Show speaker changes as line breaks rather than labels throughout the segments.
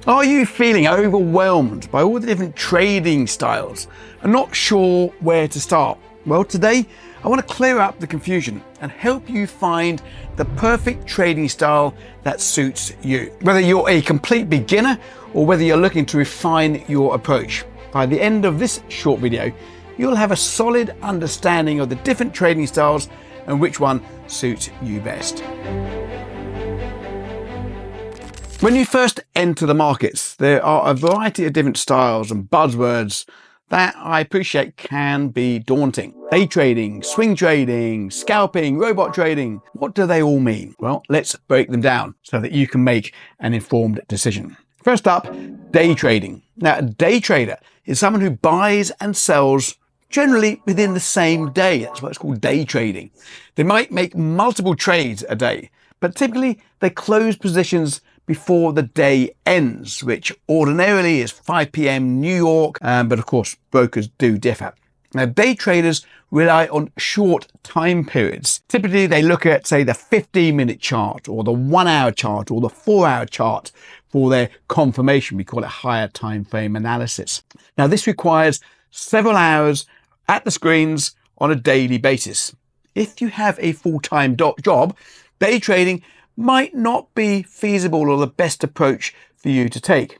Are you feeling overwhelmed by all the different trading styles and not sure where to start? Well, today I want to clear up the confusion and help you find the perfect trading style that suits you. Whether you're a complete beginner or whether you're looking to refine your approach. By the end of this short video, you'll have a solid understanding of the different trading styles and which one suits you best. When you first enter the markets, there are a variety of different styles and buzzwords that I appreciate can be daunting. Day trading, swing trading, scalping, robot trading. What do they all mean? Well, let's break them down so that you can make an informed decision. First up, day trading. Now, a day trader is someone who buys and sells generally within the same day. That's why it's called day trading. They might make multiple trades a day, but typically they close positions before the day ends, which ordinarily is 5 p.m. New York, but of course brokers do differ. Now, day traders rely on short time periods. Typically they look at, say, the 15-minute chart or the 1-hour chart or the 4-hour chart for their confirmation. We call it higher time frame analysis. Now, this requires several hours at the screens on a daily basis. If you have a full-time job, day trading might not be feasible or the best approach for you to take.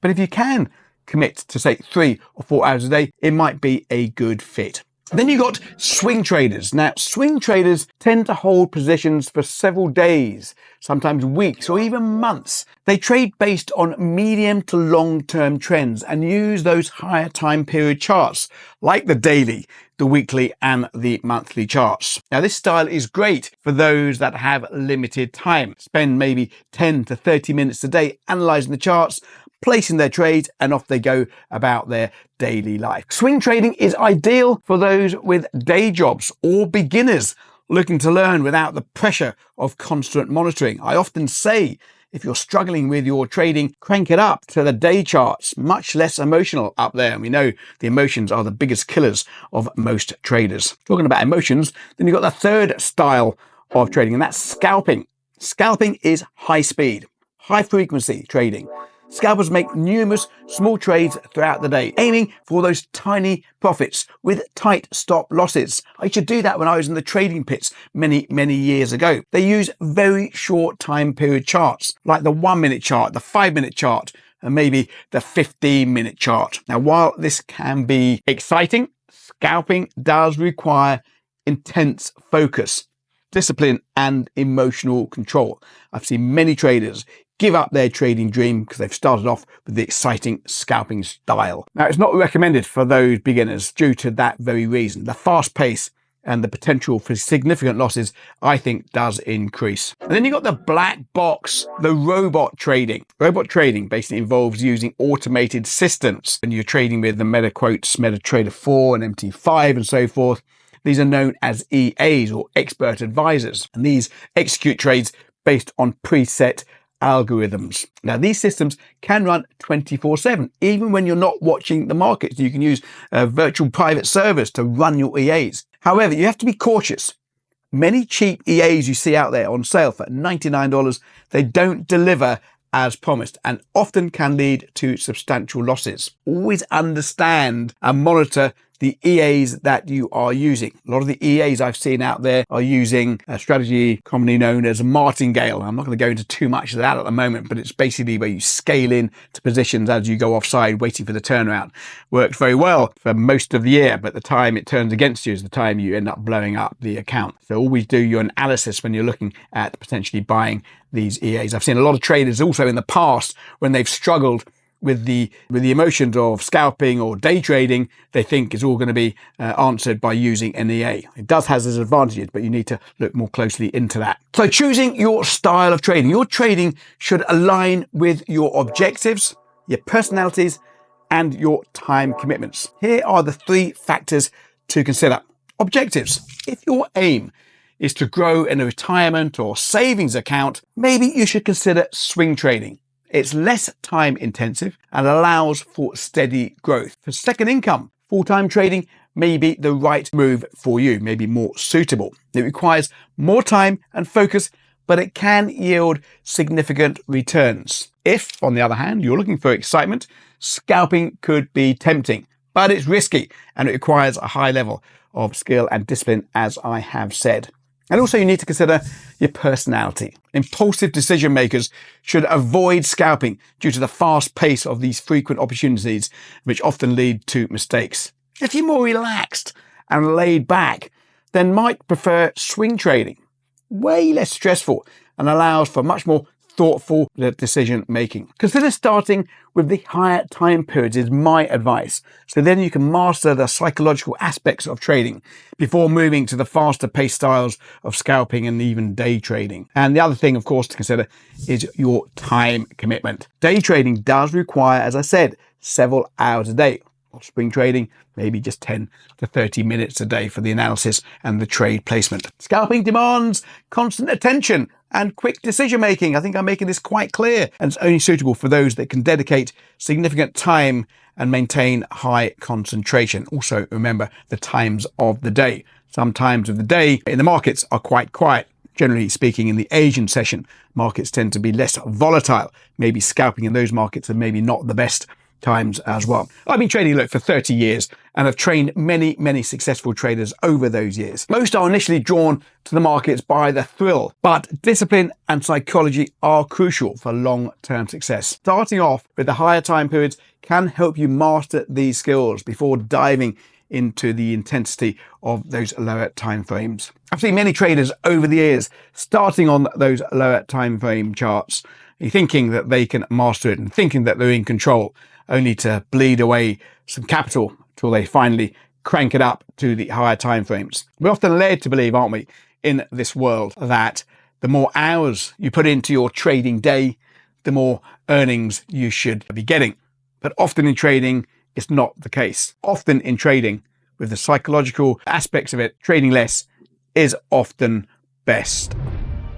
But if you can commit to, say, 3 or 4 hours a day, it might be a good fit. Then you've got swing traders. Now, swing traders tend to hold positions for several days, sometimes weeks or even months. They trade based on medium to long-term trends and use those higher time period charts, like the daily, the weekly and the monthly charts. Now, this style is great for those that have limited time. Spend maybe 10 to 30 minutes a day analyzing the charts, placing their trades, and off they go about their daily life. Swing trading is ideal for those with day jobs or beginners looking to learn without the pressure of constant monitoring. I often say, if you're struggling with your trading, crank it up to the day charts, much less emotional up there. And we know the emotions are the biggest killers of most traders. Talking about emotions, then you've got the third style of trading, and that's scalping. Scalping is high speed, high frequency trading. Scalpers make numerous small trades throughout the day, aiming for those tiny profits with tight stop losses. I used to do that when I was in the trading pits many years ago. They use very short time period charts, like the 1-minute chart, the 5-minute chart, and maybe the 15-minute chart. Now, while this can be exciting, scalping does require intense focus, discipline, and emotional control. I've seen many traders give up their trading dream because they've started off with the exciting scalping style. Now, it's not recommended for those beginners due to that very reason. The fast pace and the potential for significant losses, I think, does increase. And then you've got the black box, the robot trading. Robot trading basically involves using automated systems. When you're trading with the MetaQuotes, MetaTrader 4 and MT5 and so forth, these are known as EAs or expert advisors. And these execute trades based on preset algorithms. Now, these systems can run 24/7, even when you're not watching the markets. You can use a virtual private servers to run your EAs. However, you have to be cautious. Many cheap EAs you see out there on sale for $99, they don't deliver as promised and often can lead to substantial losses. Always understand and monitor the EAs that you are using. A lot of the EAs I've seen out there are using a strategy commonly known as martingale. I'm not going to go into too much of that at the moment, but it's basically where you scale in to positions as you go offside, waiting for the turnaround. Works very well for most of the year, but the time it turns against you is the time you end up blowing up the account. So always do your analysis when you're looking at potentially buying these EAs. I've seen a lot of traders also in the past when they've struggled with the emotions of scalping or day trading, they think it's all going to be answered by using an EA. It does have its advantages, but you need to look more closely into that. So choosing your style of trading. Your trading should align with your objectives, your personalities, and your time commitments. Here are the 3 factors to consider. Objectives. If your aim is to grow in a retirement or savings account, maybe you should consider swing trading. It's less time intensive and allows for steady growth. For second income, full-time trading may be the right move for you, maybe more suitable. It requires more time and focus, but it can yield significant returns. If, on the other hand, you're looking for excitement, scalping could be tempting, but it's risky and it requires a high level of skill and discipline, as I have said. And also you need to consider your personality. Impulsive decision makers should avoid scalping due to the fast pace of these frequent opportunities, which often lead to mistakes. If you're more relaxed and laid back, then might prefer swing trading. Way less stressful and allows for much more thoughtful decision making. Consider starting with the higher time periods is my advice. So then you can master the psychological aspects of trading before moving to the faster paced styles of scalping and even day trading. And the other thing, of course, to consider is your time commitment. Day trading does require, as I said, several hours a day. Or swing trading, maybe just 10 to 30 minutes a day for the analysis and the trade placement. Scalping demands constant attention and quick decision making. I think I'm making this quite clear, and it's only suitable for those that can dedicate significant time and maintain high concentration. Also, remember the times of the day. Some times of the day in the markets are quite quiet. Generally speaking, in the Asian session, markets tend to be less volatile. Maybe scalping in those markets are maybe not the best times as well. I've been trading for 30 years and have trained many successful traders over those years. Most are initially drawn to the markets by the thrill, but discipline and psychology are crucial for long-term success. Starting off with the higher time periods can help you master these skills before diving into the intensity of those lower time frames. I've seen many traders over the years starting on those lower time frame charts, thinking that they can master it and thinking that they're in control, only to bleed away some capital till they finally crank it up to the higher time frames. We're often led to believe, aren't we, in this world, that the more hours you put into your trading day, the more earnings you should be getting. But often in trading, it's not the case. Often in trading, with the psychological aspects of it, trading less is often best.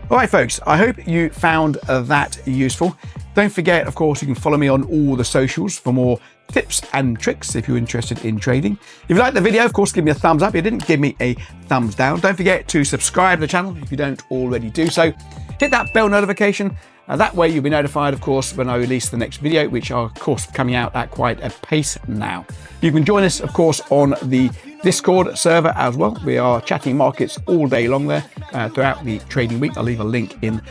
All right, folks, I hope you found that useful. Don't forget, of course, you can follow me on all the socials for more tips and tricks if you're interested in trading. If you liked the video, of course, give me a thumbs up. If you didn't, give me a thumbs down. Don't forget to subscribe to the channel if you don't already do so. Hit that bell notification. That way you'll be notified, of course, when I release the next video, which are, of course, coming out at quite a pace now. You can join us, of course, on the Discord server as well. We are chatting markets all day long there throughout the trading week. I'll leave a link in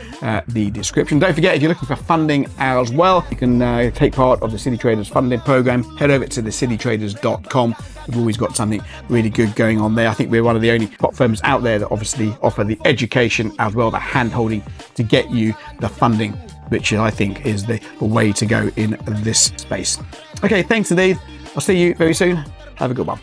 the description. Don't forget, if you're looking for funding as well, you can take part of the City Traders funding program. Head over to thecitytraders.com. We've always got something really good going on there. I think we're one of the only top firms out there that obviously offer the education as well, the hand-holding to get you the funding, which I think is the way to go in this space. Okay, thanks indeed. I'll see you very soon. Have a good one.